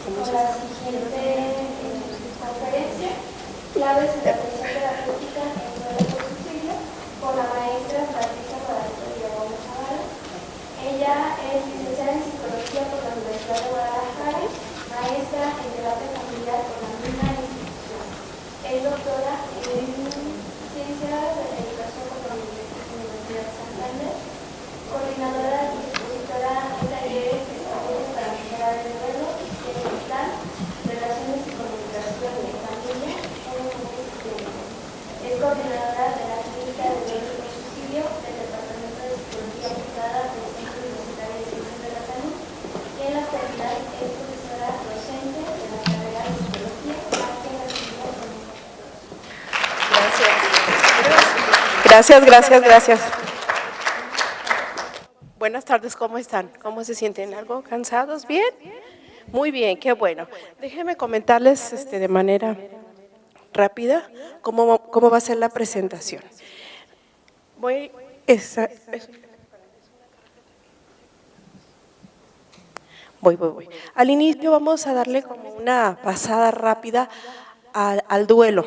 con la siguiente conferencia, claves de la atención terapéutica en duelo por suicidio, por la maestra Francisca Guadalupe Villalobos Zavala. Ella es licenciada en Psicología por la Universidad de Guadalajara, maestra en Terapia Familiar por la misma institución. Es doctora en Ciencias de la Educación por la Universidad de Santander, coordinadora y expositora en talleres españoles para mejorar el duelo, higiene mental, relaciones y comunicación en familia, es coordinadora de la Clínica de Duelo por Suicidio del Departamento de Psicología Aplicada del Centro Universitario de Ciencias de la Salud y en la actualidad es profesora docente de la carrera de Psicología aquí en la Ciudad de México. Gracias. Buenas tardes, ¿cómo están? ¿Cómo se sienten? ¿Algo cansados? ¿Bien? Muy bien, qué bueno. Déjenme comentarles de manera rápida cómo va a ser la presentación. Voy. Al inicio vamos a darle como una pasada rápida al duelo,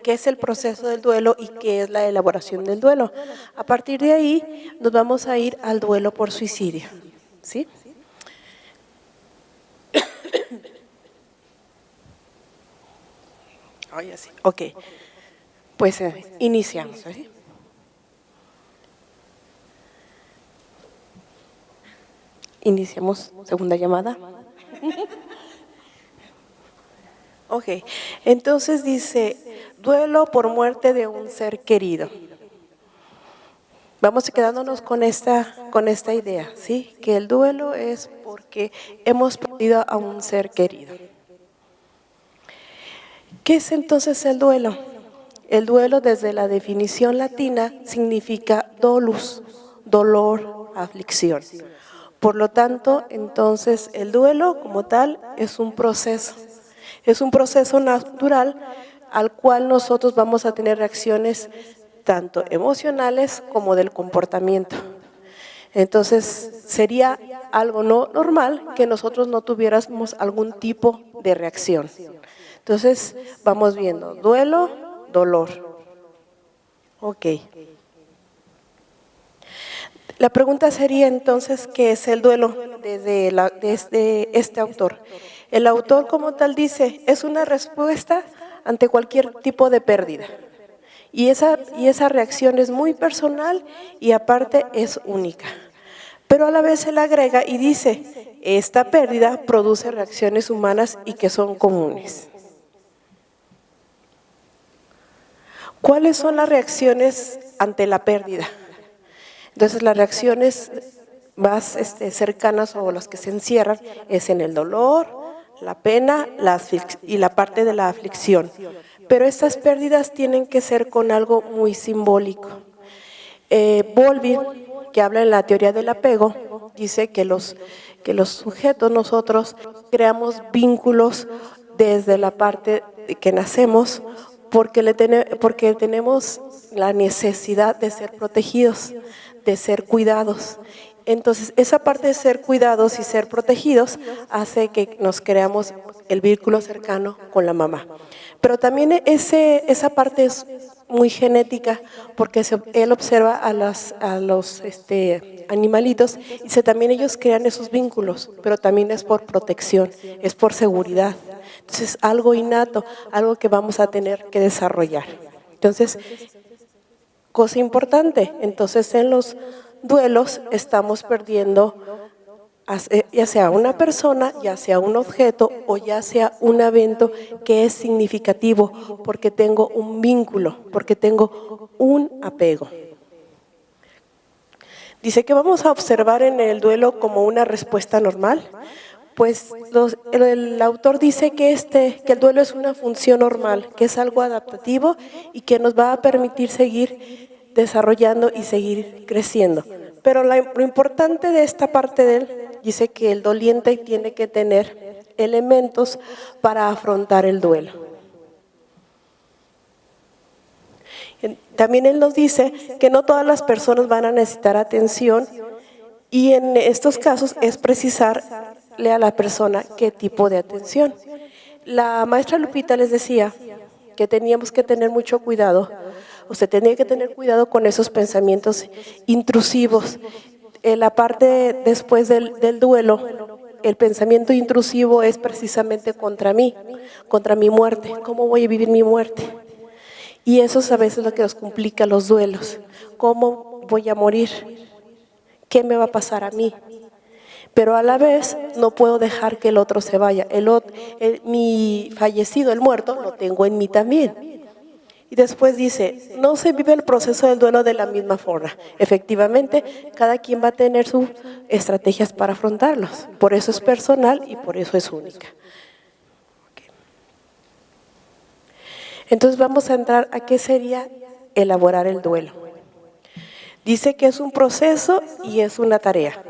qué es el proceso del duelo y qué es la elaboración del duelo. A partir de ahí nos vamos a ir al duelo por suicidio, ¿sí? Así. Ok, pues iniciamos, ¿sí? Iniciamos segunda llamada. Ok, entonces dice, duelo por muerte de un ser querido. Vamos quedándonos con esta idea, ¿sí? Que el duelo es porque hemos perdido a un ser querido. ¿Qué es entonces el duelo? El duelo, desde la definición latina, significa dolus, dolor, aflicción. Por lo tanto, entonces, el duelo como tal es un proceso natural al cual nosotros vamos a tener reacciones tanto emocionales como del comportamiento. Entonces, sería algo no normal que nosotros no tuviéramos algún tipo de reacción. Entonces, vamos viendo duelo, dolor. Ok. La pregunta sería entonces, ¿qué es el duelo desde este autor? El autor como tal dice, es una respuesta ante cualquier tipo de pérdida. Y esa reacción es muy personal y aparte es única. Pero a la vez él agrega y dice, esta pérdida produce reacciones humanas y que son comunes. ¿Cuáles son las reacciones ante la pérdida? Entonces, las reacciones más cercanas o las que se encierran es en el dolor, la pena y la parte de la aflicción. Pero estas pérdidas tienen que ser con algo muy simbólico. Bowlby, que habla en la teoría del apego, dice que los sujetos, nosotros creamos vínculos desde la parte de que nacemos porque tenemos la necesidad de ser protegidos, de ser cuidados. Entonces, esa parte de ser cuidados y ser protegidos hace que nos creamos el vínculo cercano con la mamá. Pero también esa parte es muy genética, porque él observa a los animalitos y también ellos crean esos vínculos, pero también es por protección, es por seguridad. Entonces, algo innato, algo que vamos a tener que desarrollar. Entonces, cosa importante, entonces en los duelos estamos perdiendo ya sea una persona, ya sea un objeto o ya sea un evento que es significativo porque tengo un vínculo, porque tengo un apego. Dice que vamos a observar en el duelo como una respuesta normal. Pues el autor dice que el duelo es una función normal, que es algo adaptativo y que nos va a permitir seguir desarrollando y seguir creciendo. Pero lo importante de esta parte de él, dice que el doliente tiene que tener elementos para afrontar el duelo. También él nos dice que no todas las personas van a necesitar atención y en estos casos es precisar a la persona qué tipo de atención. La maestra Lupita les decía que teníamos que tener mucho cuidado, usted tenía que tener cuidado con esos pensamientos intrusivos. En la parte después del duelo, el pensamiento intrusivo es precisamente contra mí, contra mi muerte. ¿Cómo voy a vivir mi muerte? Y eso es a veces lo que nos complica los duelos. ¿Cómo voy a morir? ¿Qué me va a pasar a mí? Pero a la vez no puedo dejar que el otro se vaya. Mi fallecido, el muerto, lo tengo en mí también. Y después dice, no se vive el proceso del duelo de la misma forma. Efectivamente, cada quien va a tener sus estrategias para afrontarlos. Por eso es personal y por eso es única. Entonces vamos a entrar a qué sería elaborar el duelo. Dice que es un proceso y es una tarea.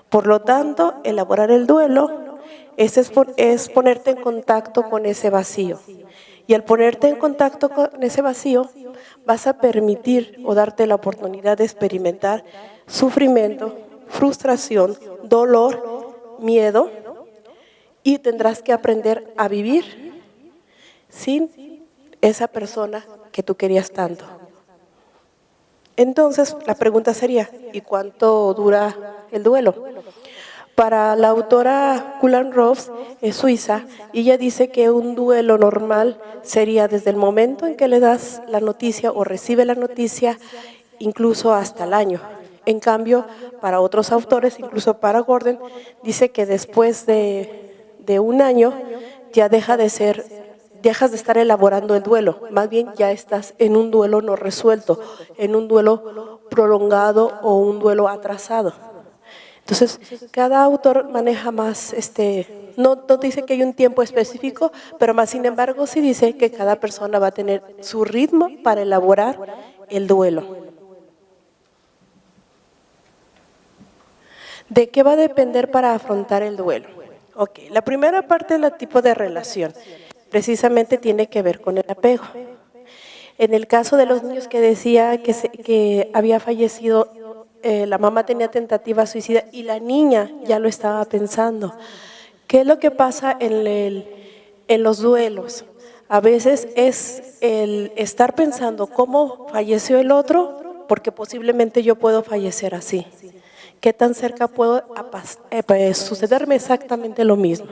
Por lo tanto, elaborar el duelo es ponerte en contacto con ese vacío. Y al ponerte en contacto con ese vacío, vas a permitir o darte la oportunidad de experimentar sufrimiento, frustración, dolor, miedo, y tendrás que aprender a vivir sin esa persona que tú querías tanto. Entonces, la pregunta sería, ¿y cuánto dura el duelo? Para la autora Kühler-Ross, es suiza, y ella dice que un duelo normal sería desde el momento en que le das la noticia o recibe la noticia, incluso hasta el año. En cambio, para otros autores, incluso para Gordon, dice que después de un año ya dejas de estar elaborando el duelo, más bien ya estás en un duelo no resuelto, en un duelo prolongado o un duelo atrasado. Entonces, cada autor maneja más, no dice que hay un tiempo específico, pero más sin embargo sí dice que cada persona va a tener su ritmo para elaborar el duelo. ¿De qué va a depender para afrontar el duelo? Ok, la primera parte es el tipo de relación. Precisamente tiene que ver con el apego. En el caso de los niños que decía que había fallecido, la mamá tenía tentativa suicida y la niña ya lo estaba pensando. ¿Qué es lo que pasa en los duelos? A veces es el estar pensando cómo falleció el otro, porque posiblemente yo puedo fallecer así. ¿Qué tan cerca puedo sucederme exactamente lo mismo?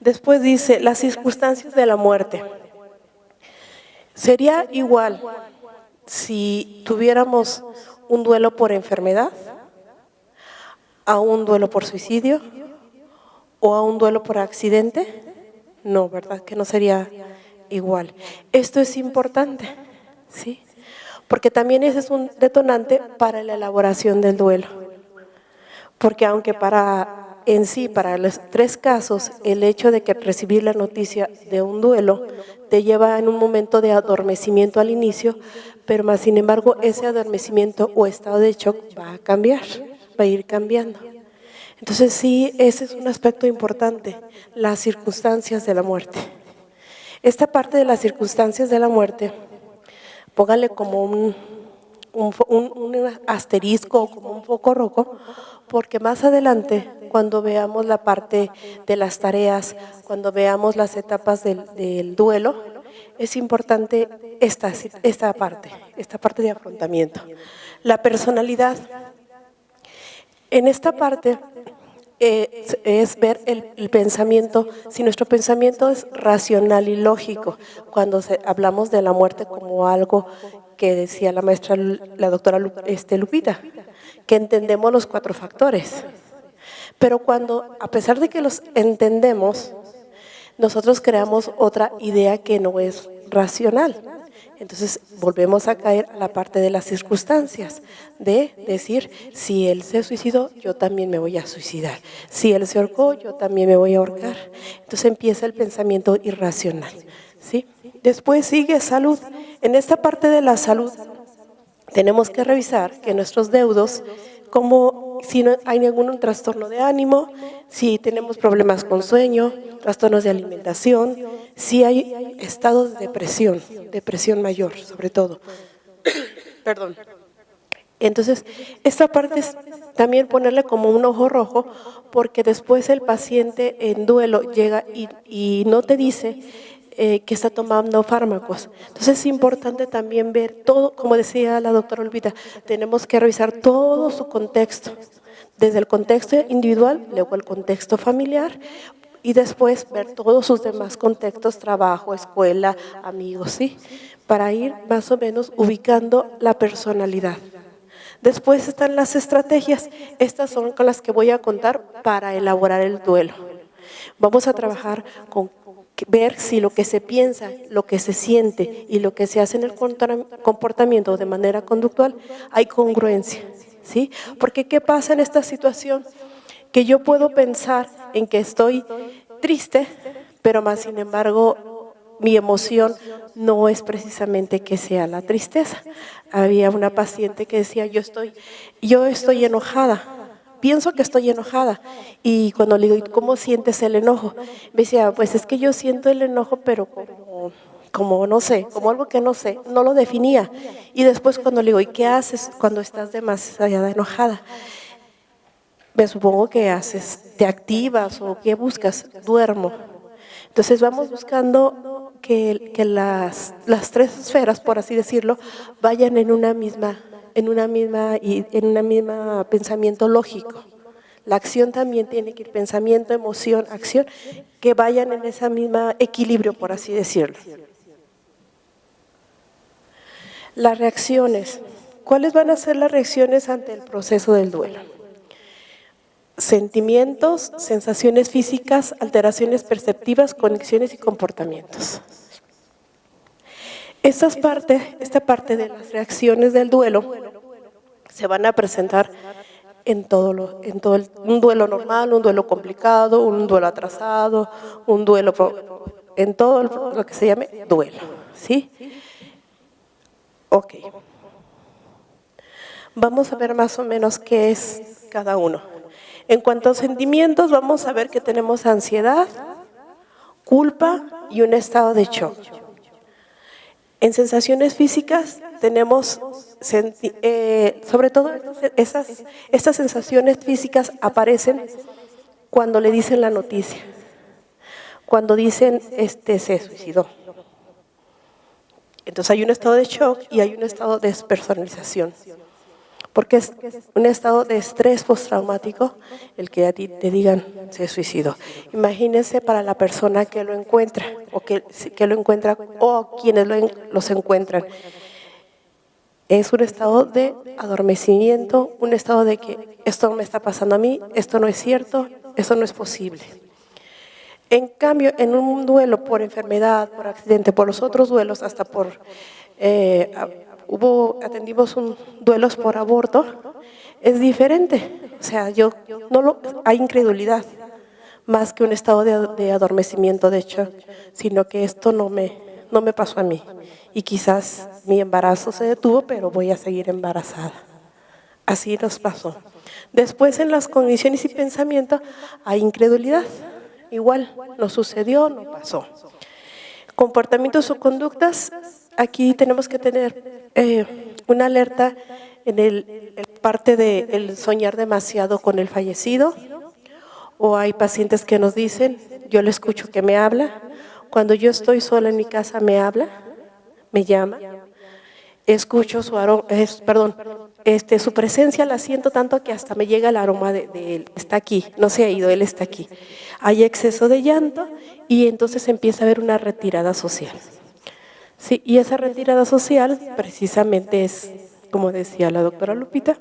Después dice, las circunstancias de la muerte. Sería igual si tuviéramos un duelo por enfermedad, a un duelo por suicidio o a un duelo por accidente. No, ¿verdad? Que no sería igual. Esto es importante, ¿sí? Porque también ese es un detonante para la elaboración del duelo. Porque aunque para los 3 casos, el hecho de que recibir la noticia de un duelo te lleva en un momento de adormecimiento al inicio, pero más sin embargo ese adormecimiento o estado de shock va a cambiar, va a ir cambiando. Entonces sí, ese es un aspecto importante, las circunstancias de la muerte. Esta parte de las circunstancias de la muerte, póngale como un asterisco, como un foco rojo, porque más adelante, cuando veamos la parte de las tareas, cuando veamos las etapas del duelo, es importante esta parte de afrontamiento. La personalidad. En esta parte es ver el pensamiento, si nuestro pensamiento es racional y lógico, cuando hablamos de la muerte como algo que decía la maestra, la doctora Lupita, que entendemos los 4 factores. Pero cuando, a pesar de que los entendemos, nosotros creamos otra idea que no es racional. Entonces volvemos a caer a la parte de las circunstancias, de decir, si él se suicidó, yo también me voy a suicidar. Si él se ahorcó, yo también me voy a ahorcar. Entonces empieza el pensamiento irracional, ¿sí? Después sigue salud. En esta parte de la salud tenemos que revisar que nuestros deudos, como si no hay ningún trastorno de ánimo, si tenemos problemas con sueño, trastornos de alimentación, si hay estados de depresión mayor sobre todo. Perdón. Entonces, esta parte es también ponerle como un ojo rojo, porque después el paciente en duelo llega y no te dice que está tomando fármacos. Entonces es importante también ver todo, como decía la doctora Olvida, tenemos que revisar todo su contexto, desde el contexto individual, luego el contexto familiar, y después ver todos sus demás contextos, trabajo, escuela, amigos, ¿sí? Para ir más o menos ubicando la personalidad. Después están las estrategias. Estas son con las que voy a contar para elaborar el duelo. Vamos a trabajar con ver si lo que se piensa, lo que se siente y lo que se hace en el comportamiento de manera conductual hay congruencia, ¿sí? Porque ¿qué pasa en esta situación? Que yo puedo pensar en que estoy triste, pero más sin embargo mi emoción no es precisamente que sea la tristeza. Había una paciente que decía, yo estoy enojada, pienso que estoy enojada. Y cuando le digo, ¿y cómo sientes el enojo? Me decía, pues es que yo siento el enojo, pero como no sé, como algo que no sé, no lo definía. Y después cuando le digo, ¿y qué haces cuando estás demasiado enojada? Me supongo que haces, te activas o qué buscas, duermo. Entonces vamos buscando que las tres esferas, por así decirlo, vayan en una misma pensamiento lógico. La acción también tiene que ir pensamiento, emoción, acción, que vayan en esa misma equilibrio, por así decirlo. Las reacciones. ¿Cuáles van a ser las reacciones ante el proceso del duelo? Sentimientos, sensaciones físicas, alteraciones perceptivas, conexiones y comportamientos. Esta parte de las reacciones del duelo se van a presentar en un duelo normal, un duelo complicado, un duelo atrasado, un duelo, en todo lo que se llame duelo, ¿sí? Ok. Vamos a ver más o menos qué es cada uno. En cuanto a sentimientos, vamos a ver que tenemos ansiedad, culpa y un estado de shock. En sensaciones físicas tenemos, sobre todo estas sensaciones físicas aparecen cuando le dicen la noticia, cuando dicen se suicidó. Entonces hay un estado de shock y hay un estado de despersonalización. Porque es un estado de estrés postraumático el que a ti te digan se suicidó. Imagínense para la persona que lo encuentra o que lo encuentra o quienes los encuentran. Es un estado de adormecimiento, un estado de que esto no me está pasando a mí, esto no es cierto, esto no es posible. En cambio, en un duelo por enfermedad, por accidente, por los otros duelos, hasta por atendimos duelos por aborto, es diferente. O sea, hay incredulidad, más que un estado de adormecimiento, de hecho, sino que esto no me pasó a mí. Y quizás mi embarazo se detuvo, pero voy a seguir embarazada. Así nos pasó. Después, en las condiciones y pensamiento, hay incredulidad. Igual, no sucedió, no pasó. Comportamientos o conductas, aquí tenemos que tener una alerta en el parte del soñar demasiado con el fallecido, o hay pacientes que nos dicen, yo le escucho que me habla, cuando yo estoy sola en mi casa me habla, me llama, escucho su presencia la siento tanto que hasta me llega el aroma de él, está aquí, no se ha ido, él está aquí. Hay exceso de llanto y entonces empieza a haber una retirada social. Sí, y esa retirada social precisamente es, como decía la doctora Lupita,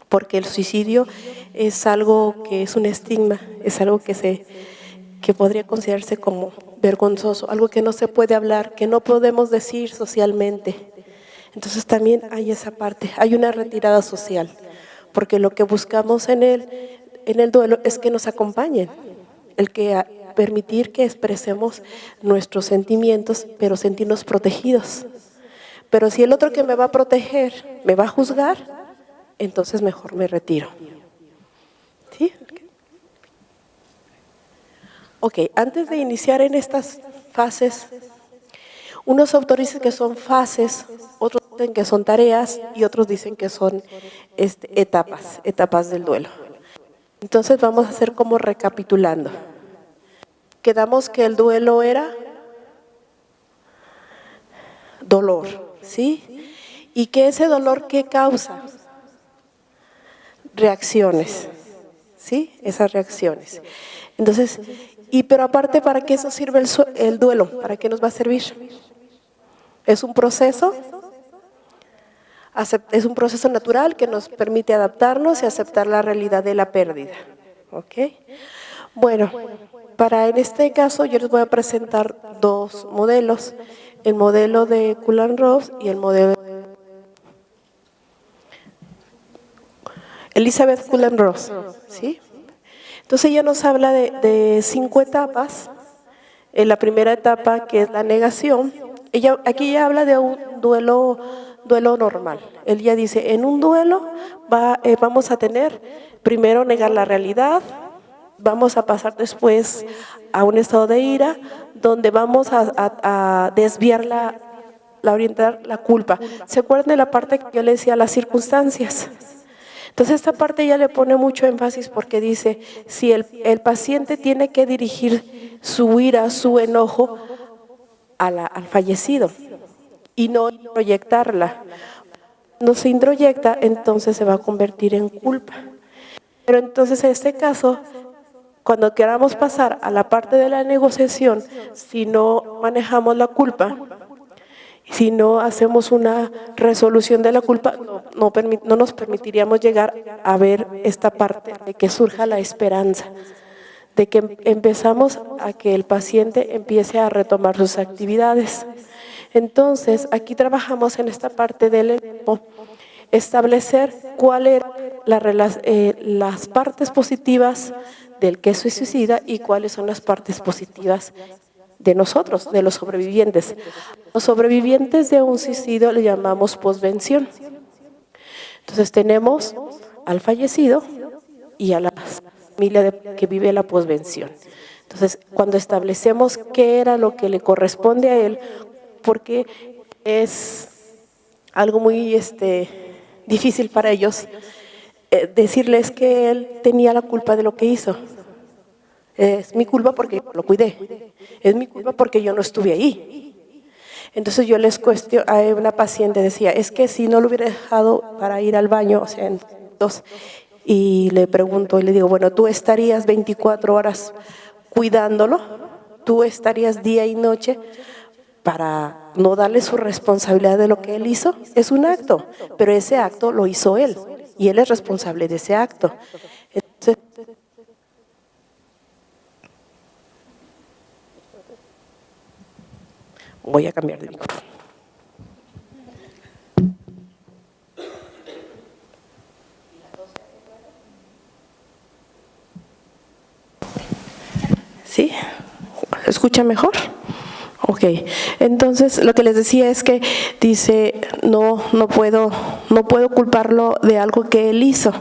porque el suicidio es algo que es un estigma, es algo que podría considerarse como vergonzoso, algo que no se puede hablar, que no podemos decir socialmente. Entonces también hay esa parte, hay una retirada social, porque lo que buscamos en el duelo es que nos acompañen, permitir que expresemos nuestros sentimientos, pero sentirnos protegidos. Pero si el otro que me va a proteger me va a juzgar, entonces mejor me retiro. ¿Sí? Ok, antes de iniciar en estas fases, unos autores dicen que son fases, otros dicen que son tareas y otros dicen que son etapas del duelo. Entonces vamos a hacer como recapitulando. Quedamos que el duelo era dolor, ¿sí? Y que ese dolor, ¿qué causa? Reacciones, ¿sí? Esas reacciones. Entonces, pero aparte, ¿para qué eso sirve el duelo? ¿Para qué nos va a servir? Es un proceso natural que nos permite adaptarnos y aceptar la realidad de la pérdida. ¿Ok? Bueno, en este caso yo les voy a presentar dos modelos, el modelo de Kubler-Ross y el modelo de Elizabeth Kubler-Ross, ¿sí? Entonces ella nos habla de 5 etapas. En la primera etapa, que es la negación, aquí ella habla de un duelo normal. Ella dice, en un duelo vamos a tener, primero negar la realidad, vamos a pasar después a un estado de ira, donde vamos a desviar orientar la culpa. ¿Se acuerdan de la parte que yo le decía, las circunstancias? Entonces esta parte ella le pone mucho énfasis porque dice, si el paciente tiene que dirigir su ira, su enojo al fallecido y no proyectarla. No se introyecta, entonces se va a convertir en culpa. Pero entonces en este caso, cuando queramos pasar a la parte de la negociación, si no manejamos la culpa, si no hacemos una resolución de la culpa, no nos permitiríamos llegar a ver esta parte de que surja la esperanza, de que empezamos a que el paciente empiece a retomar sus actividades. Entonces, aquí trabajamos en esta parte del equipo, establecer cuáles eran las partes positivas del que se suicida y cuáles son las partes positivas de nosotros, de los sobrevivientes. Los sobrevivientes de un suicidio le llamamos posvención. Entonces tenemos al fallecido y a la familia que vive la posvención. Entonces, cuando establecemos qué era lo que le corresponde a él, porque es algo muy difícil para ellos decirles que él tenía la culpa de lo que hizo. Es mi culpa porque yo lo cuidé. Es mi culpa porque yo no estuve ahí. Entonces yo les cuestiono, a una paciente decía, es que si no lo hubiera dejado para ir al baño, o sea, y le pregunto y le digo, bueno, ¿tú estarías 24 horas cuidándolo? ¿Tú estarías día y noche para no darle su responsabilidad de lo que él hizo? Es un acto, pero ese acto lo hizo él y él es responsable de ese acto. Entonces, voy a cambiar de micrófono. ¿Sí? ¿Se escucha mejor? Ok. Entonces, lo que les decía es que dice, no puedo culparlo de algo que él hizo.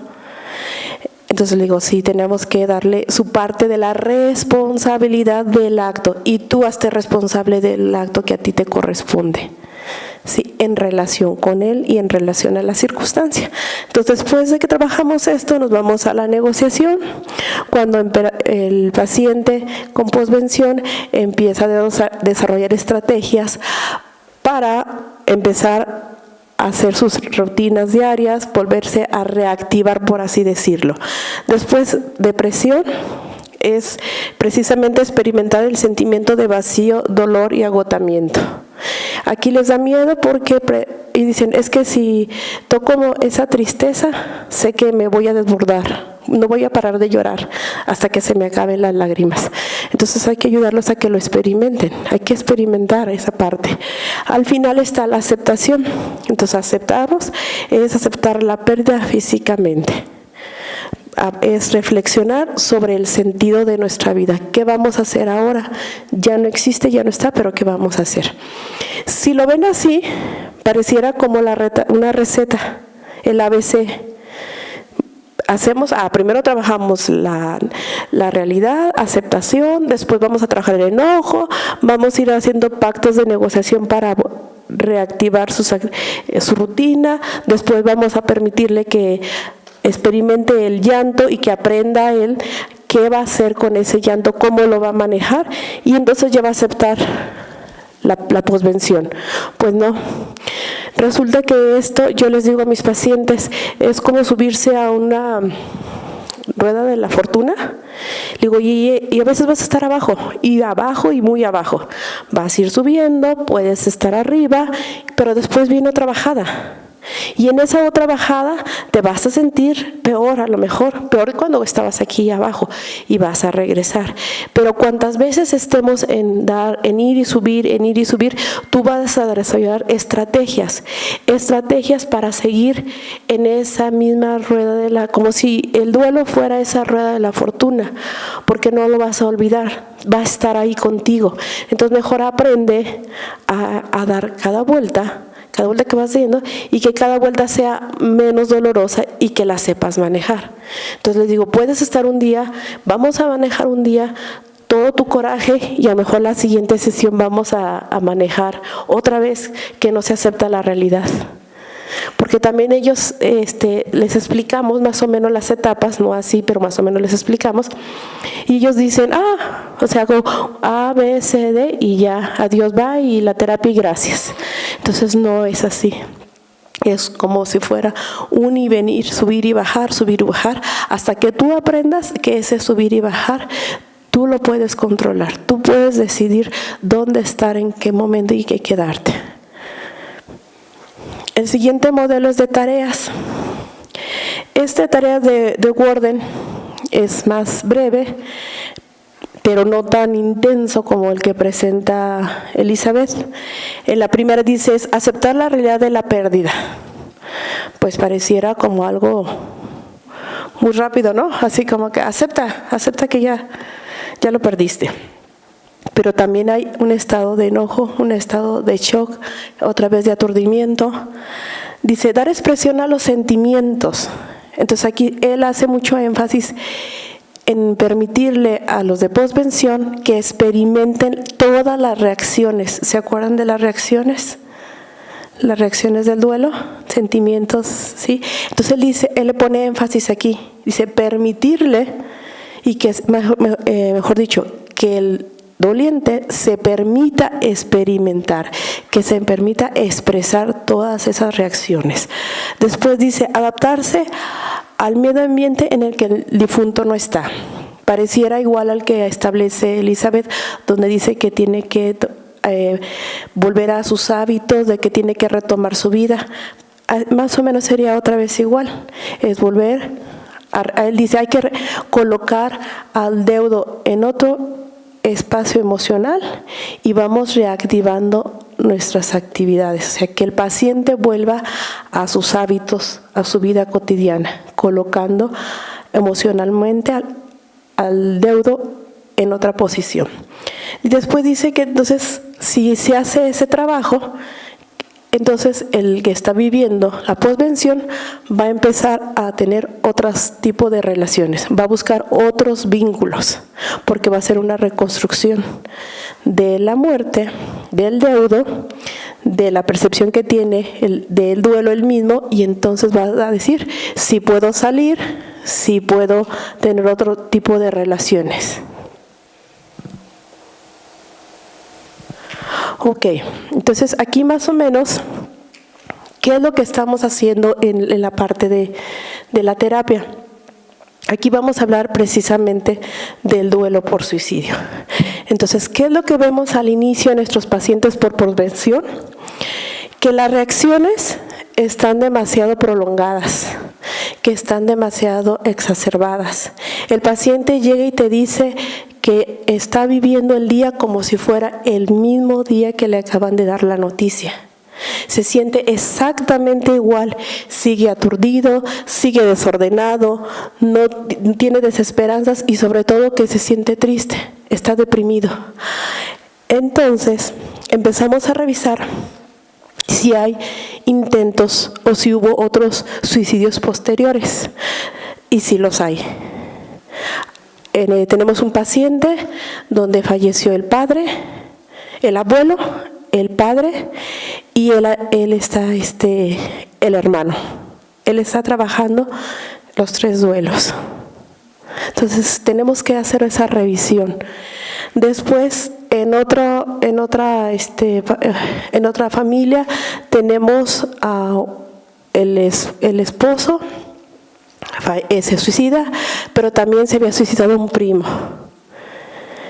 Entonces le digo, sí, tenemos que darle su parte de la responsabilidad del acto y tú hazte responsable del acto que a ti te corresponde, ¿sí? En relación con él y en relación a la circunstancia. Entonces, después de que trabajamos esto, nos vamos a la negociación. Cuando el paciente con posvención empieza a desarrollar estrategias para empezar hacer sus rutinas diarias, volverse a reactivar, por así decirlo. Después, depresión es precisamente experimentar el sentimiento de vacío, dolor y agotamiento. Aquí les da miedo y dicen, es que si toco esa tristeza, sé que me voy a desbordar, no voy a parar de llorar hasta que se me acaben las lágrimas. Entonces hay que ayudarlos a que lo experimenten, hay que experimentar esa parte. Al final está la aceptación. Entonces es aceptar la pérdida físicamente. Es reflexionar sobre el sentido de nuestra vida. ¿Qué vamos a hacer ahora? Ya no existe, ya no está, pero ¿qué vamos a hacer? Si lo ven así, pareciera como una receta, el ABC. Primero trabajamos la realidad, aceptación, después vamos a trabajar el enojo, vamos a ir haciendo pactos de negociación para reactivar su rutina. Después vamos a permitirle que experimente el llanto y que aprenda él qué va a hacer con ese llanto, cómo lo va a manejar, y entonces ya va a aceptar la posvención. Pues no. Resulta que esto, yo les digo a mis pacientes, es como subirse a una rueda de la fortuna. Digo, y a veces vas a estar abajo y muy abajo. Vas a ir subiendo, puedes estar arriba, pero después viene otra bajada. Y en esa otra bajada te vas a sentir peor, a lo mejor, peor que cuando estabas aquí abajo, y vas a regresar. Pero cuantas veces estemos en ir y subir, tú vas a desarrollar estrategias para seguir en esa misma rueda como si el duelo fuera esa rueda de la fortuna, porque no lo vas a olvidar, va a estar ahí contigo. Entonces mejor aprende a dar cada vuelta que vas haciendo, y que cada vuelta sea menos dolorosa y que la sepas manejar. Entonces les digo, puedes estar un día, vamos a manejar un día todo tu coraje, y a lo mejor la siguiente sesión vamos a manejar otra vez que no se acepta la realidad. Porque también ellos les explicamos más o menos las etapas, no así, pero más o menos les explicamos, y ellos dicen, o sea, hago A, B, C, D, y ya, adiós, va, y la terapia y gracias. Entonces no es así. Es como si fuera un y venir, subir y bajar, hasta que tú aprendas que ese subir y bajar tú lo puedes controlar. Tú puedes decidir dónde estar, en qué momento y qué quedarte. El siguiente modelo es de tareas. Esta tarea de Worden es más breve, pero no tan intenso como el que presenta Elizabeth. En la primera dice, es aceptar la realidad de la pérdida. Pues pareciera como algo muy rápido, ¿no? Así como que acepta que ya lo perdiste. Pero también hay un estado de enojo, un estado de shock, otra vez de aturdimiento. Dice, dar expresión a los sentimientos. Entonces aquí él hace mucho énfasis en permitirle a los de posvención que experimenten todas las reacciones. ¿Se acuerdan de las reacciones? Las reacciones del duelo, sentimientos, ¿sí? Entonces él le pone énfasis aquí. Dice, permitirle, y que mejor dicho, que el doliente se permita experimentar, que se permita expresar todas esas reacciones. Después dice, adaptarse al medio ambiente en el que el difunto no está. Pareciera igual al que establece Elizabeth, donde dice que tiene que volver a sus hábitos, de que tiene que retomar su vida. Más o menos sería otra vez igual, es volver, él dice, hay que colocar al deudo en otro espacio emocional y vamos reactivando nuestras actividades, o sea, que el paciente vuelva a sus hábitos, a su vida cotidiana, colocando emocionalmente al deudo en otra posición. Y después dice que entonces, si se hace ese trabajo, entonces el que está viviendo la posvención va a empezar a tener otros tipos de relaciones, va a buscar otros vínculos, porque va a ser una reconstrucción de la muerte, del deudo, de la percepción que tiene del duelo él mismo, y entonces va a decir, si puedo salir, si puedo tener otro tipo de relaciones. Ok, entonces aquí más o menos, ¿qué es lo que estamos haciendo en la parte de la terapia? Aquí vamos a hablar precisamente del duelo por suicidio. Entonces, ¿qué es lo que vemos al inicio de nuestros pacientes por posvención? Que las reacciones están demasiado prolongadas, que están demasiado exacerbadas. El paciente llega y te dice que está viviendo el día como si fuera el mismo día que le acaban de dar la noticia. Se siente exactamente igual, sigue aturdido, sigue desordenado, no tiene desesperanzas y sobre todo que se siente triste, está deprimido. Entonces empezamos a revisar si hay intentos o si hubo otros suicidios posteriores, y si los hay. Tenemos un paciente donde falleció el padre, el abuelo, el padre, y él está, el hermano. Él está trabajando los 3 duelos. Entonces tenemos que hacer esa revisión. Después, en otra familia tenemos a el esposo, se suicida, pero también se había suicidado un primo.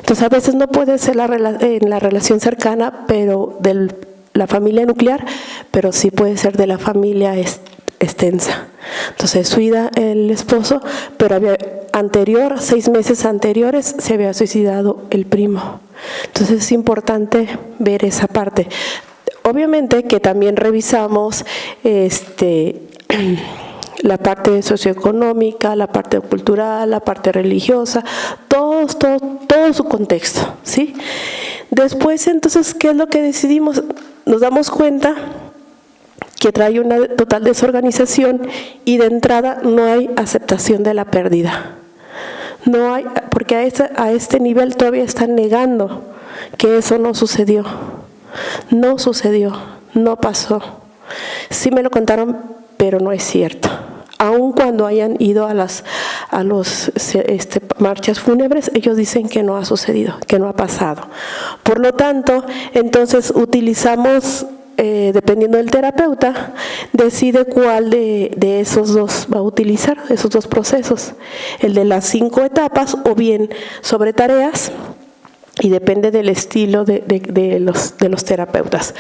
Entonces a veces no puede ser en la relación cercana, pero de la familia nuclear, pero sí puede ser de la familia extensa. Entonces suicida el esposo, pero 6 meses anteriores se había suicidado el primo. Entonces es importante ver esa parte. Obviamente que también revisamos la parte socioeconómica, la parte cultural, la parte religiosa, todo su contexto, ¿sí? Después, entonces, ¿qué es lo que decidimos? Nos damos cuenta que trae una total desorganización y de entrada no hay aceptación de la pérdida. No hay, porque a este nivel todavía están negando que eso no sucedió. No sucedió, no pasó. Sí me lo contaron, pero no es cierto. Aun cuando hayan ido a las marchas fúnebres, ellos dicen que no ha sucedido, que no ha pasado. Por lo tanto, entonces utilizamos, dependiendo del terapeuta, decide cuál de esos dos va a utilizar, esos 2 procesos. El de las 5 etapas o bien sobre tareas, y depende del estilo de los terapeutas.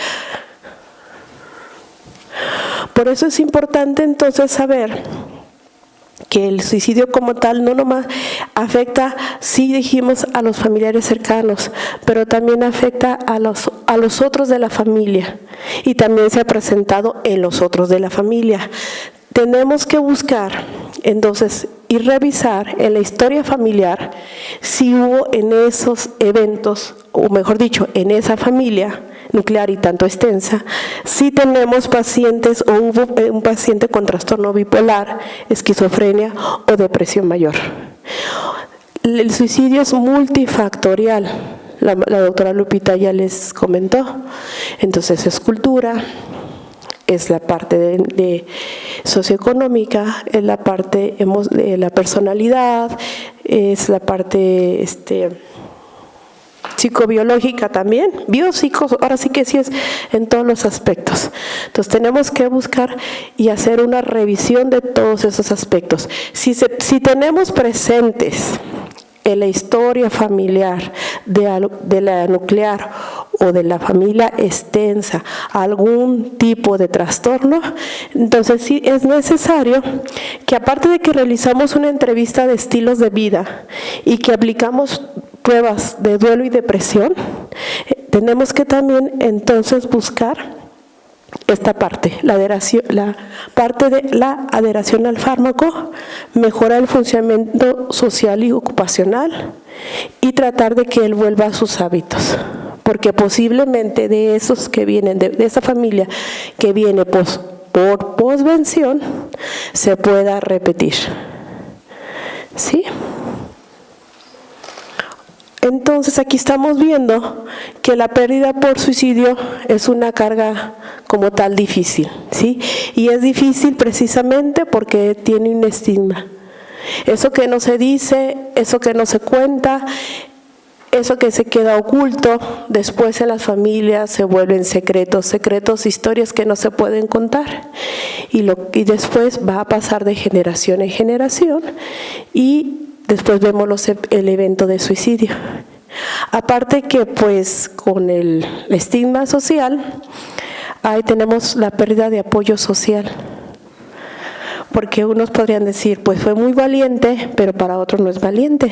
Por eso es importante entonces saber que el suicidio como tal no nomás afecta, sí dijimos, a los familiares cercanos, pero también afecta a los otros de la familia, y también se ha presentado en los otros de la familia. Tenemos que buscar entonces y revisar en la historia familiar si hubo en esos eventos, o mejor dicho, en esa familia nuclear y tanto extensa, si tenemos pacientes o hubo un paciente con trastorno bipolar, esquizofrenia o depresión mayor. El suicidio es multifactorial, la doctora Lupita ya les comentó. Entonces es cultura, es la parte de socioeconómica, es la parte de la personalidad, es la parte psicobiológica también, biopsicos, ahora sí que sí es en todos los aspectos. Entonces tenemos que buscar y hacer una revisión de todos esos aspectos. Si tenemos presentes en la historia familiar de la nuclear o de la familia extensa algún tipo de trastorno, entonces sí es necesario que, aparte de que realizamos una entrevista de estilos de vida y que aplicamos pruebas de duelo y depresión, tenemos que también entonces buscar esta parte, la parte de la adheración al fármaco, mejorar el funcionamiento social y ocupacional y tratar de que él vuelva a sus hábitos, porque posiblemente de esos que vienen, de esa familia que viene por posvención, se pueda repetir. ¿Sí? Entonces aquí estamos viendo que la pérdida por suicidio es una carga como tal difícil, ¿sí? Y es difícil precisamente porque tiene un estigma. Eso que no se dice, eso que no se cuenta, eso que se queda oculto, después en las familias se vuelven secretos, historias que no se pueden contar. Y después va a pasar de generación en generación y después vemos el evento de suicidio. Aparte que pues con el estigma social, ahí tenemos la pérdida de apoyo social. Porque unos podrían decir, pues fue muy valiente, pero para otros no es valiente.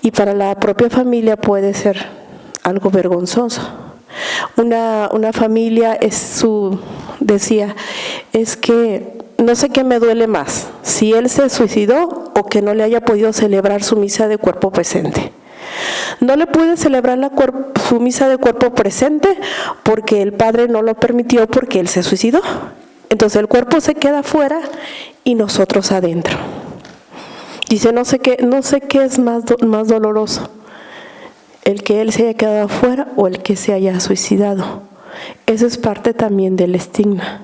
Y para la propia familia puede ser algo vergonzoso. Una familia decía, es que no sé qué me duele más, si él se suicidó o que no le haya podido celebrar su misa de cuerpo presente. No le pude celebrar su misa de cuerpo presente porque el padre no lo permitió porque él se suicidó. Entonces el cuerpo se queda afuera y nosotros adentro. Dice, no sé qué es más doloroso, el que él se haya quedado afuera o el que se haya suicidado. Eso es parte también del estigma.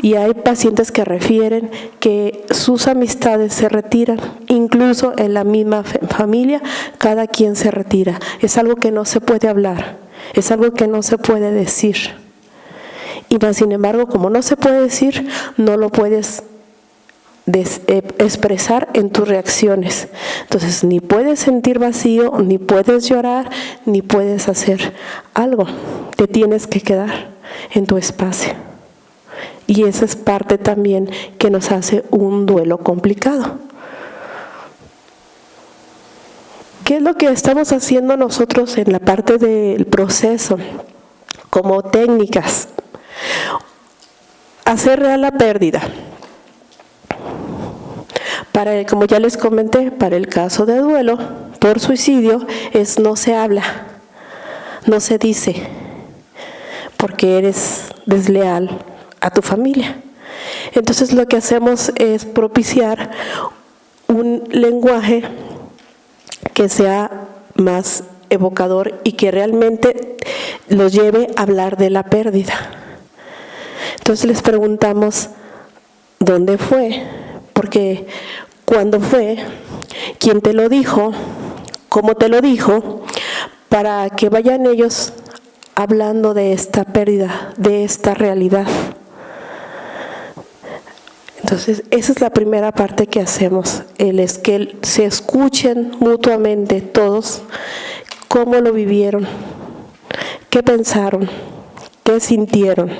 Y hay pacientes que refieren que sus amistades se retiran, incluso en la misma familia, cada quien se retira. Es algo que no se puede hablar, es algo que no se puede decir. Y más sin embargo, como no se puede decir, no lo puedes expresar en tus reacciones. Entonces, ni puedes sentir vacío, ni puedes llorar, ni puedes hacer algo. Te tienes que quedar en tu espacio. Y esa es parte también que nos hace un duelo complicado. ¿Qué es lo que estamos haciendo nosotros en la parte del proceso? Como técnicas. Hacer real la pérdida. Como ya les comenté, para el caso de duelo por suicidio no se habla, no se dice, porque eres desleal a tu familia. Entonces lo que hacemos es propiciar un lenguaje que sea más evocador y que realmente los lleve a hablar de la pérdida. Entonces les preguntamos, ¿dónde fue? Porque ¿cuándo fue? ¿Quién te lo dijo? ¿Cómo te lo dijo? Para que vayan ellos hablando de esta pérdida, de esta realidad. Entonces, esa es la primera parte que hacemos, es que se escuchen mutuamente todos cómo lo vivieron, qué pensaron, qué sintieron.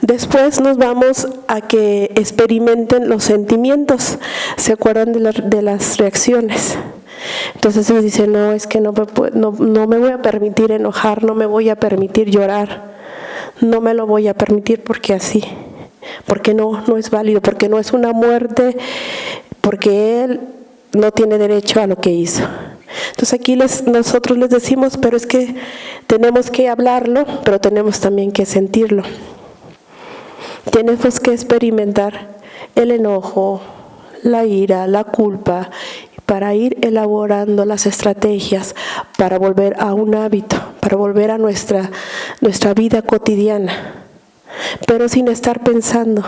Después nos vamos a que experimenten los sentimientos, ¿se acuerdan de las reacciones? Entonces ellos dicen, no, es que no me voy a permitir enojar, no me voy a permitir llorar, no me lo voy a permitir porque así. Porque no es válido, porque no es una muerte, porque él no tiene derecho a lo que hizo. Entonces aquí nosotros les decimos, pero es que tenemos que hablarlo, pero tenemos también que sentirlo. Tenemos que experimentar el enojo, la ira, la culpa, para ir elaborando las estrategias para volver a un hábito, para volver a nuestra vida cotidiana. Pero sin estar pensando,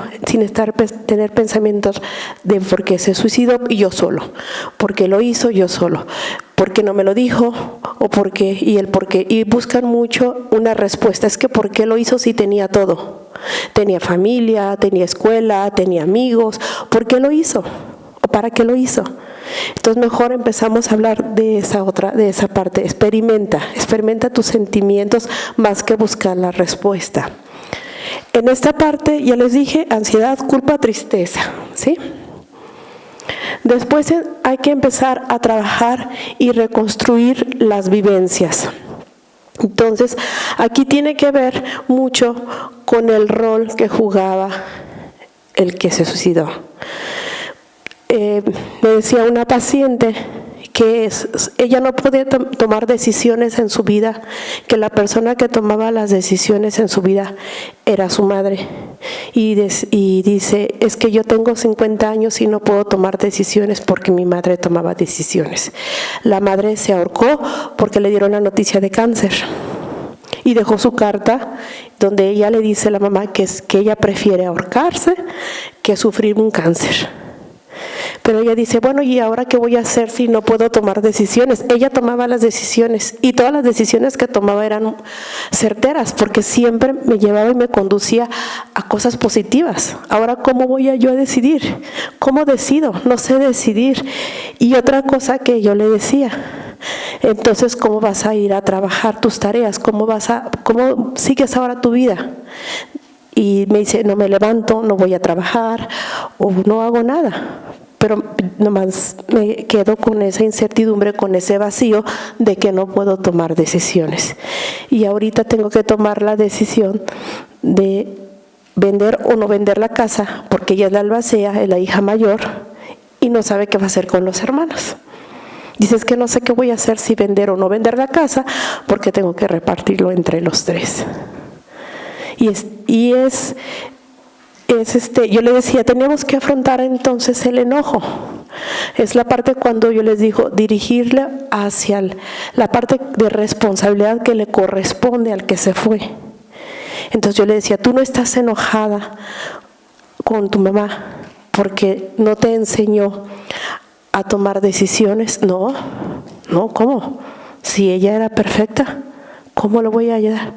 tener pensamientos de por qué se suicidó y yo solo, por qué lo hizo yo solo, por qué no me lo dijo o por qué y el por qué. Y buscan mucho una respuesta, es que por qué lo hizo si tenía todo. Tenía familia, tenía escuela, tenía amigos, ¿por qué lo hizo? ¿O para qué lo hizo? Entonces mejor empezamos a hablar de esa parte, experimenta tus sentimientos más que buscar la respuesta. En esta parte, ya les dije, ansiedad, culpa, tristeza, ¿sí? Después hay que empezar a trabajar y reconstruir las vivencias. Entonces, aquí tiene que ver mucho con el rol que jugaba el que se suicidó. Me decía una paciente que ella no podía tomar decisiones en su vida, que la persona que tomaba las decisiones en su vida era su madre. Y dice, es que yo tengo 50 años y no puedo tomar decisiones porque mi madre tomaba decisiones. La madre se ahorcó porque le dieron la noticia de cáncer. Y dejó su carta donde ella le dice a la mamá que ella prefiere ahorcarse que sufrir un cáncer. Pero ella dice, bueno, ¿y ahora qué voy a hacer si no puedo tomar decisiones? Ella tomaba las decisiones y todas las decisiones que tomaba eran certeras porque siempre me llevaba y me conducía a cosas positivas. Ahora, ¿cómo voy yo a decidir? ¿Cómo decido? No sé decidir. Y otra cosa que yo le decía, entonces, ¿cómo vas a ir a trabajar tus tareas? ¿Cómo sigues ahora tu vida? Y me dice, no me levanto, no voy a trabajar o no hago nada. Pero nomás me quedo con esa incertidumbre, con ese vacío de que no puedo tomar decisiones. Y ahorita tengo que tomar la decisión de vender o no vender la casa, porque ella es la albacea, es la hija mayor, y no sabe qué va a hacer con los hermanos. Dice, es que no sé qué voy a hacer si vender o no vender la casa, porque tengo que repartirlo entre los tres. Yo le decía, tenemos que afrontar entonces el enojo. Es la parte cuando yo les digo, dirigirla hacia la parte de responsabilidad que le corresponde al que se fue. Entonces yo le decía, tú no estás enojada con tu mamá porque no te enseñó a tomar decisiones. No, ¿cómo? Si ella era perfecta, ¿cómo lo voy a ayudar?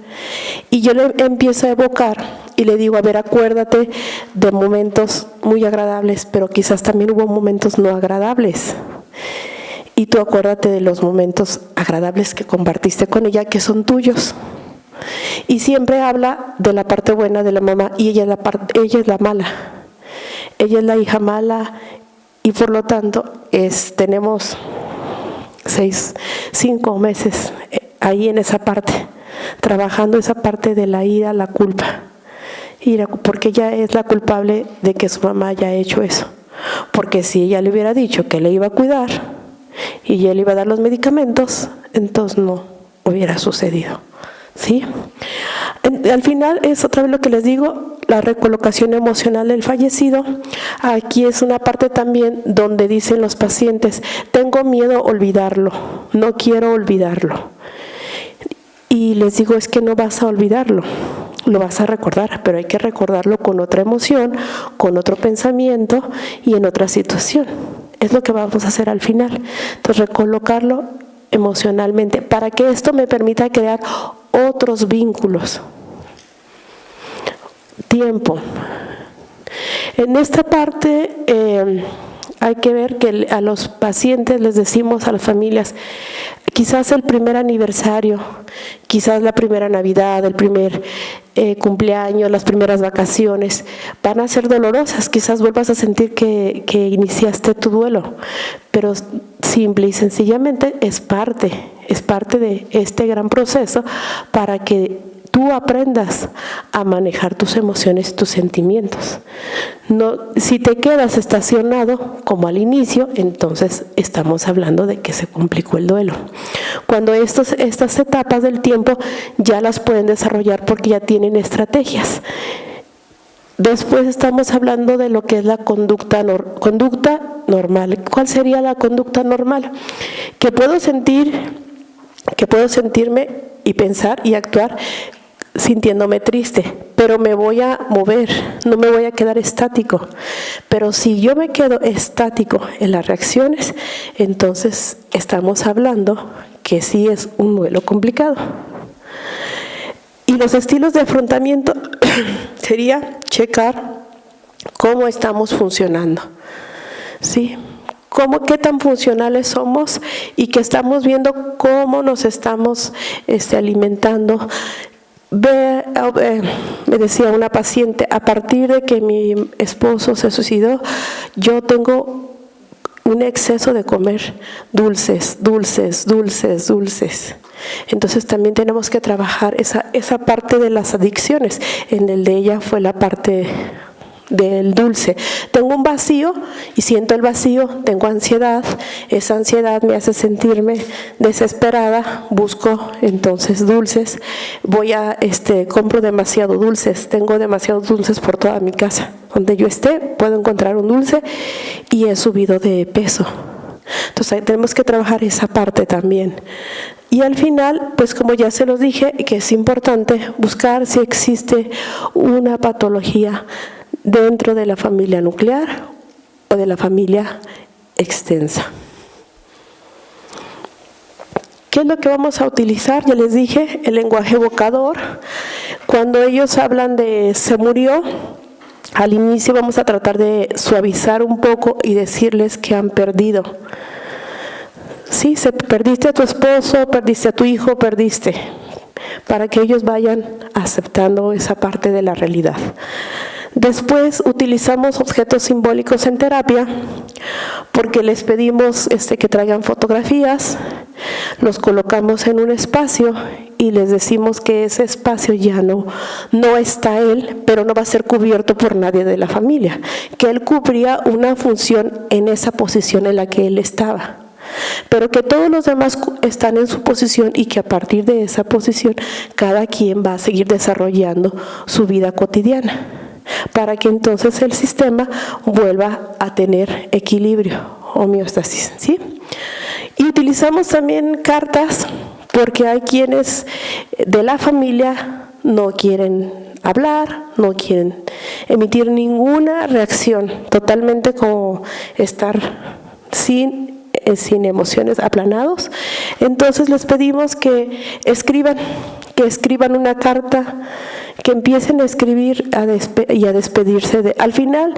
Y yo le empiezo a evocar y le digo, a ver, acuérdate de momentos muy agradables, pero quizás también hubo momentos no agradables. Y tú acuérdate de los momentos agradables que compartiste con ella, que son tuyos. Y siempre habla de la parte buena de la mamá, y ella es la mala. Ella es la hija mala, y por lo tanto tenemos 5 meses ahí en esa parte, trabajando esa parte de la ira, la culpa. Porque ella es la culpable de que su mamá haya hecho eso. Porque si ella le hubiera dicho que le iba a cuidar y ella le iba a dar los medicamentos, entonces no hubiera sucedido. ¿Sí? Al final es otra vez lo que les digo, la recolocación emocional del fallecido. Aquí es una parte también donde dicen los pacientes, tengo miedo a olvidarlo, no quiero olvidarlo. Y les digo, es que no vas a olvidarlo, lo vas a recordar, pero hay que recordarlo con otra emoción, con otro pensamiento y en otra situación. Es lo que vamos a hacer al final. Entonces, recolocarlo emocionalmente para que esto me permita crear otros vínculos. Tiempo. En esta parte hay que ver que a los pacientes les decimos, a las familias, quizás el primer aniversario, quizás la primera Navidad, el primer cumpleaños, las primeras vacaciones, van a ser dolorosas, quizás vuelvas a sentir que iniciaste tu duelo, pero simple y sencillamente es parte de este gran proceso para que tú aprendas a manejar tus emociones, tus sentimientos. No, si te quedas estacionado como al inicio, entonces estamos hablando de que se complicó el duelo. Cuando estas etapas del tiempo ya las pueden desarrollar porque ya tienen estrategias. Después estamos hablando de lo que es la conducta normal. ¿Cuál sería la conducta normal? Que puedo sentirme y pensar y actuar sintiéndome triste, pero me voy a mover, no me voy a quedar estático. Pero si yo me quedo estático en las reacciones, entonces estamos hablando que sí es un duelo complicado. Y los estilos de afrontamiento sería checar cómo estamos funcionando, ¿sí? Qué tan funcionales somos y que estamos viendo cómo nos estamos alimentando. Me decía una paciente, a partir de que mi esposo se suicidó, yo tengo un exceso de comer dulces. Entonces también tenemos que trabajar esa parte de las adicciones. En el de ella fue la parte del dulce. Tengo un vacío y siento el vacío, tengo ansiedad, esa ansiedad me hace sentirme desesperada, busco entonces dulces, compro demasiado dulces, tengo demasiados dulces por toda mi casa. Donde yo esté puedo encontrar un dulce y he subido de peso. Entonces tenemos que trabajar esa parte también. Y al final, pues como ya se los dije, que es importante buscar si existe una patología dentro de la familia nuclear o de la familia extensa. ¿Qué es lo que vamos a utilizar? Ya les dije, el lenguaje evocador. Cuando ellos hablan de se murió, al inicio vamos a tratar de suavizar un poco y decirles que han perdido. Sí, perdiste a tu esposo, perdiste a tu hijo, perdiste. Para que ellos vayan aceptando esa parte de la realidad. Después utilizamos objetos simbólicos en terapia porque les pedimos que traigan fotografías, los colocamos en un espacio y les decimos que ese espacio ya no está él, pero no va a ser cubierto por nadie de la familia, que él cubría una función en esa posición en la que él estaba. Pero que todos los demás están en su posición y que a partir de esa posición cada quien va a seguir desarrollando su vida cotidiana, para que entonces el sistema vuelva a tener equilibrio, homeostasis, ¿sí? Y utilizamos también cartas porque hay quienes de la familia no quieren hablar, no quieren emitir ninguna reacción, totalmente como estar sin emociones, aplanados. Entonces les pedimos que escriban una carta, que empiecen a escribir y a despedirse. Al final,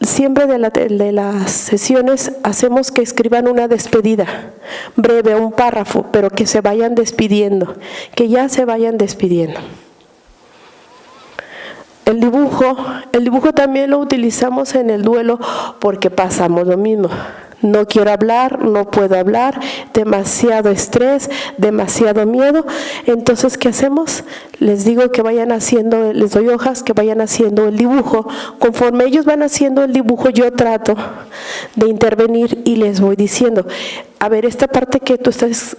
siempre de las sesiones, hacemos que escriban una despedida, breve, un párrafo, pero que se vayan despidiendo, que ya se vayan despidiendo. El dibujo también lo utilizamos en el duelo porque pasamos lo mismo. No quiero hablar, no puedo hablar, demasiado estrés, demasiado miedo. Entonces, ¿qué hacemos? Les digo que vayan haciendo, les doy hojas, que vayan haciendo el dibujo. Conforme ellos van haciendo el dibujo, yo trato de intervenir y les voy diciendo, a ver, esta parte que tú estás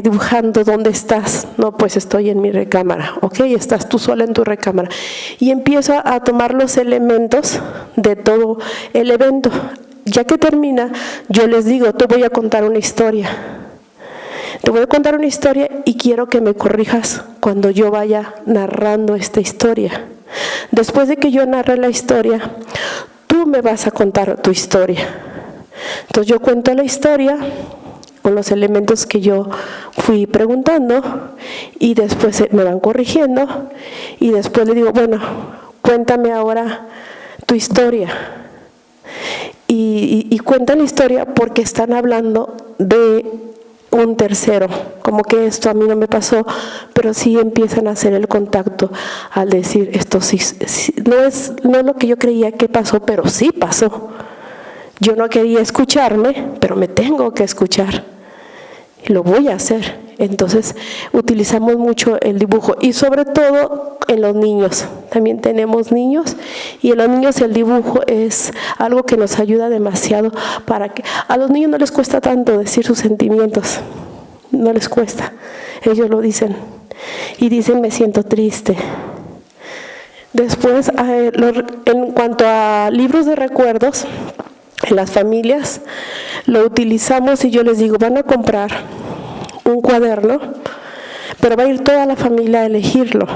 dibujando, ¿dónde estás? No, pues estoy en mi recámara. Ok, estás tú sola en tu recámara. Y empiezo a tomar los elementos de todo el evento. Ya que termina, yo les digo, te voy a contar una historia. Te voy a contar una historia y quiero que me corrijas cuando yo vaya narrando esta historia. Después de que yo narre la historia, tú me vas a contar tu historia. Entonces yo cuento la historia con los elementos que yo fui preguntando y después me van corrigiendo y después le digo, bueno, cuéntame ahora tu historia. Y cuentan la historia porque están hablando de un tercero, como que esto a mí no me pasó, pero sí empiezan a hacer el contacto al decir, esto sí no es lo que yo creía que pasó, pero sí pasó. Yo no quería escucharme, pero me tengo que escuchar y lo voy a hacer. Entonces utilizamos mucho el dibujo y sobre todo en los niños. También tenemos niños y en los niños el dibujo es algo que nos ayuda demasiado para que a los niños no les cuesta tanto decir sus sentimientos, no les cuesta, ellos lo dicen y dicen me siento triste. Después en cuanto a libros de recuerdos, en las familias lo utilizamos y yo les digo van a comprar un cuaderno, pero va a ir toda la familia a elegirlo,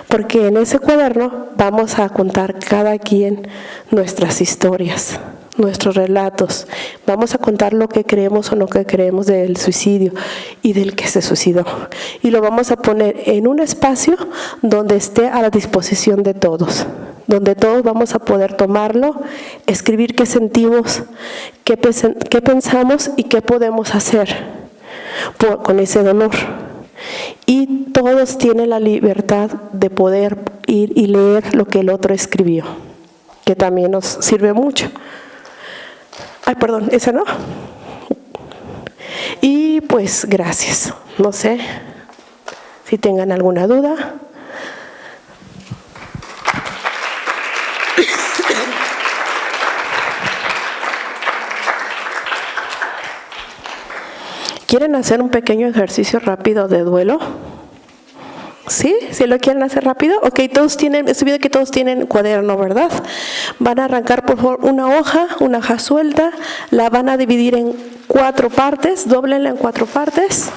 porque en ese cuaderno vamos a contar cada quien nuestras historias, nuestros relatos, vamos a contar lo que creemos o no que creemos del suicidio y del que se suicidó, y lo vamos a poner en un espacio donde esté a la disposición de todos, donde todos vamos a poder tomarlo, escribir qué sentimos, qué pensamos y qué podemos hacer con ese dolor. Y todos tienen la libertad de poder ir y leer lo que el otro escribió, que también nos sirve mucho. Ay, perdón, esa no. Y pues gracias. No sé si tengan alguna duda. ¿Quieren hacer un pequeño ejercicio rápido de duelo? ¿Sí? ¿Sí lo quieren hacer rápido? Ok, todos tienen, estoy viendo que todos tienen cuaderno, ¿verdad? Van a arrancar por favor una hoja suelta, la van a dividir en 4 partes, dóblenla en 4 partes.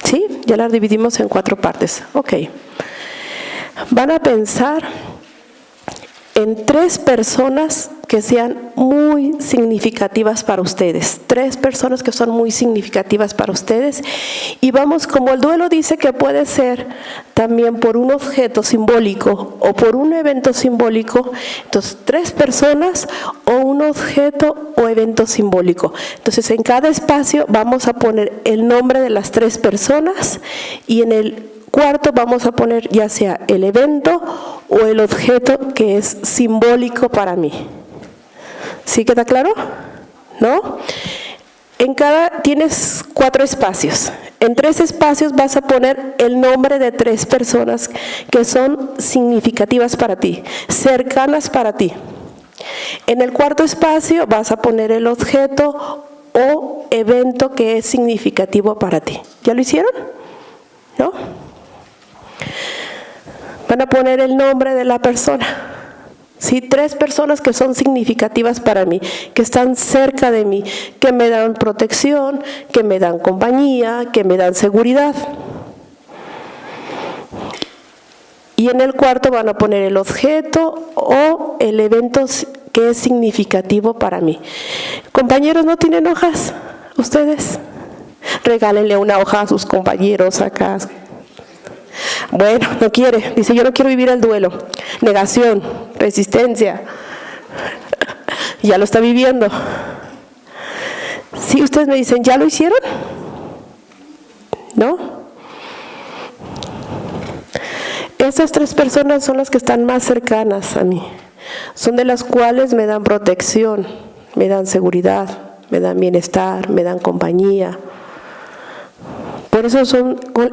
¿Sí? Ya las dividimos en 4 partes. Ok. Van a pensar en 3 personas que sean muy significativas para ustedes. 3 personas que son muy significativas para ustedes. Y vamos, como el duelo dice que puede ser también por un objeto simbólico o por un evento simbólico, entonces 3 personas o un objeto o evento simbólico. Entonces en cada espacio vamos a poner el nombre de las 3 personas y en el cuarto vamos a poner ya sea el evento o el objeto que es simbólico para mí. ¿Sí queda claro? ¿No? En cada tienes 4 espacios. En 3 espacios vas a poner el nombre de 3 personas que son significativas para ti, cercanas para ti. En el cuarto espacio vas a poner el objeto o evento que es significativo para ti. ¿Ya lo hicieron? ¿No? Van a poner el nombre de la persona. Sí, 3 personas que son significativas para mí, que están cerca de mí, que me dan protección, que me dan compañía, que me dan seguridad. Y en el cuarto van a poner el objeto o el evento que es significativo para mí. Compañeros, ¿no tienen hojas? ¿Ustedes? Regálenle una hoja a sus compañeros acá. Bueno, no quiere. Dice, yo no quiero vivir el duelo. Negación, resistencia. Ya lo está viviendo. Sí, ustedes me dicen, ¿ya lo hicieron? ¿No? Estas 3 personas son las que están más cercanas a mí. Son de las cuales me dan protección, me dan seguridad, me dan bienestar, me dan compañía. Por eso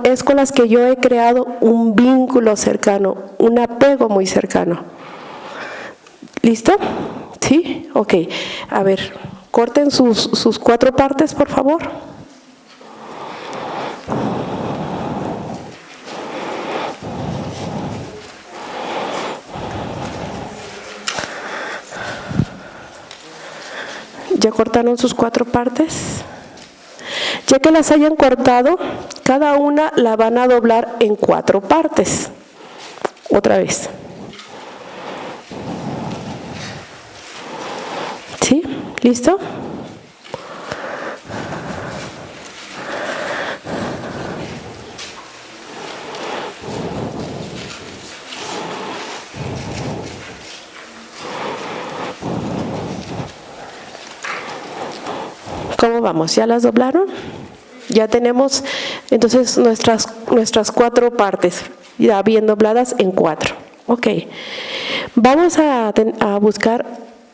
es con las que yo he creado un vínculo cercano, un apego muy cercano. ¿Listo? ¿Sí? Ok. A ver, corten sus 4 partes, por favor. ¿Ya cortaron sus 4 partes? Ya que las hayan cortado, cada una la van a doblar en 4 partes. Otra vez. ¿Sí? ¿Listo? ¿Cómo vamos? ¿Ya las doblaron? Ya tenemos entonces nuestras 4 partes, ya bien dobladas en 4. Ok. Vamos a buscar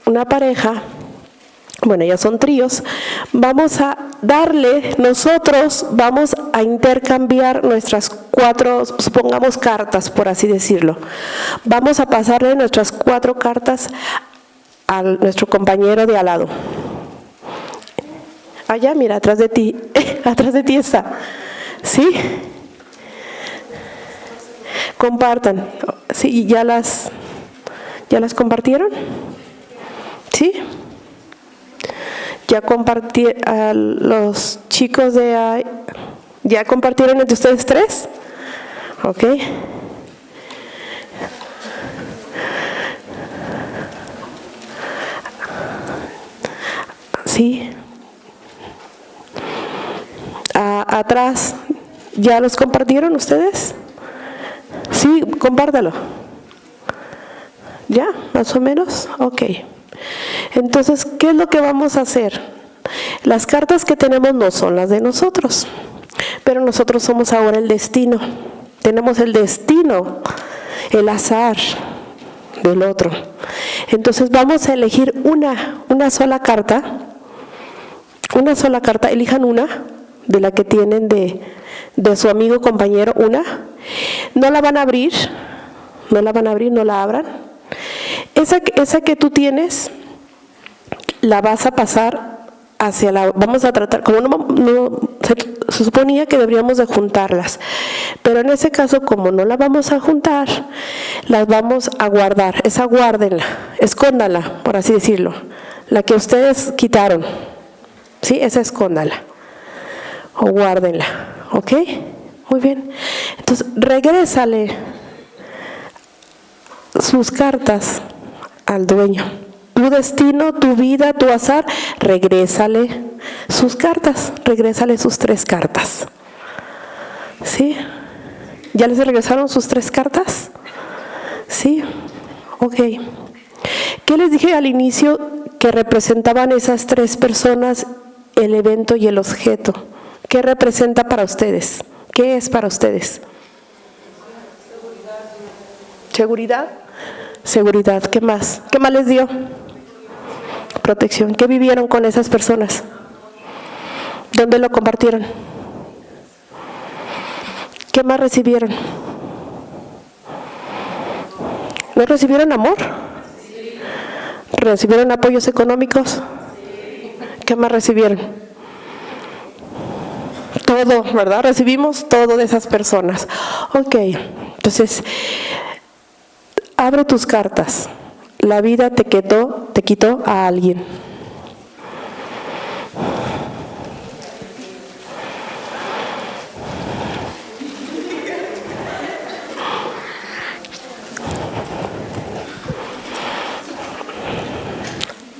una pareja. Bueno, ya son tríos. Vamos a darle, nosotros vamos a intercambiar nuestras 4, supongamos, cartas, por así decirlo. Vamos a pasarle nuestras 4 cartas a nuestro compañero de al lado. Allá, mira, atrás de ti está. ¿Sí? Compartan. ¿Sí? ¿Ya las compartieron? ¿Sí? ¿Ya los chicos de... ¿Ya compartieron entre ustedes 3? Ok. Sí. Atrás, ¿ya los compartieron ustedes? Sí, compártalo. ¿Ya? ¿Más o menos? Ok. Entonces, ¿qué es lo que vamos a hacer? Las cartas que tenemos no son las de nosotros, pero nosotros somos ahora el destino. Tenemos el destino, el azar del otro. Entonces, vamos a elegir una sola carta. Una sola carta, elijan una de la que tienen de su amigo, compañero, una. No la van a abrir, no la abran. Esa que tú tienes, la vas a pasar hacia vamos a tratar, como se suponía que deberíamos de juntarlas, pero en ese caso, como no la vamos a juntar, las vamos a guardar. Esa guárdenla, escóndala, por así decirlo, la que ustedes quitaron, ¿sí? Esa escóndala o guárdenla, ¿ok? Muy bien. Entonces, regrésale sus cartas al dueño. Tu destino, tu vida, tu azar, regrésale sus cartas, regrésale sus 3 cartas. ¿Sí? ¿Ya les regresaron sus 3 cartas? ¿Sí? Ok. ¿Qué les dije al inicio que representaban esas 3 personas, el evento y el objeto? ¿Qué representa para ustedes? ¿Qué es para ustedes? ¿Seguridad? Seguridad. ¿Qué más? ¿Qué más les dio? Protección. ¿Qué vivieron con esas personas? ¿Dónde lo compartieron? ¿Qué más recibieron? ¿No recibieron amor? ¿Recibieron apoyos económicos? ¿Qué más recibieron? Todo, ¿verdad? Recibimos todo de esas personas. Ok, entonces, abre tus cartas. La vida te quitó a alguien.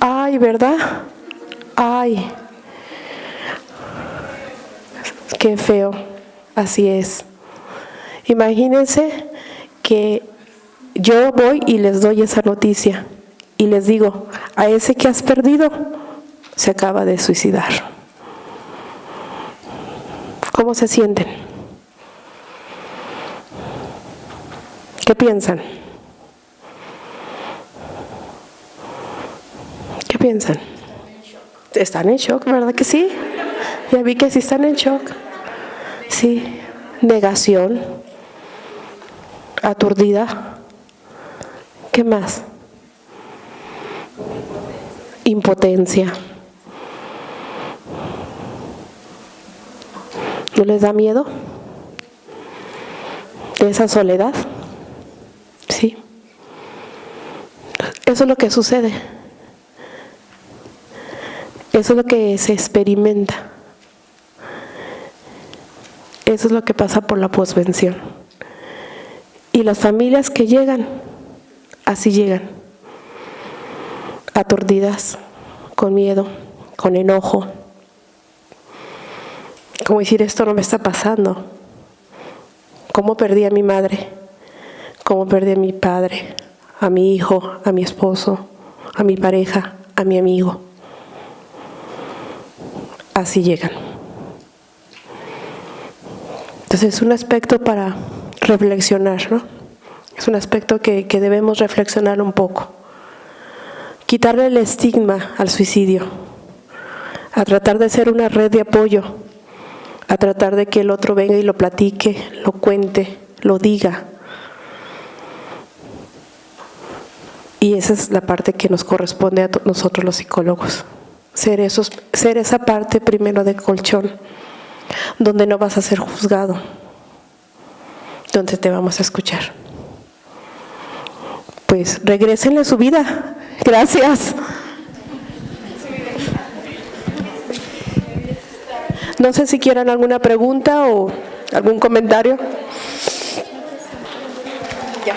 Ay, ¿verdad? Ay. Qué feo. Así es. Imagínense que yo voy y les doy esa noticia y les digo, a ese que has perdido se acaba de suicidar. ¿Cómo se sienten? ¿Qué piensan? ¿Qué piensan? Están en shock, ¿verdad que sí? Ya vi que sí están en shock. Sí, negación, aturdida. ¿Qué más? Impotencia. ¿No les da miedo de esa soledad? Sí. Eso es lo que sucede. Eso es lo que se experimenta. Eso es lo que pasa por la posvención. Y las familias que llegan, así llegan. Aturdidas, con miedo, con enojo. Como decir, esto no me está pasando. ¿Cómo perdí a mi madre? ¿Cómo perdí a mi padre? A mi hijo, a mi esposo, a mi pareja, a mi amigo. Así llegan. Entonces es un aspecto para reflexionar, ¿no? Es un aspecto que debemos reflexionar un poco. Quitarle el estigma al suicidio, a tratar de ser una red de apoyo, a tratar de que el otro venga y lo platique, lo cuente, lo diga. Y esa es la parte que nos corresponde a nosotros los psicólogos. Ser esa parte primero del colchón, donde no vas a ser juzgado, donde te vamos a escuchar. Pues regrésenle a su vida. Gracias. No sé si quieran alguna pregunta o algún comentario. Ya,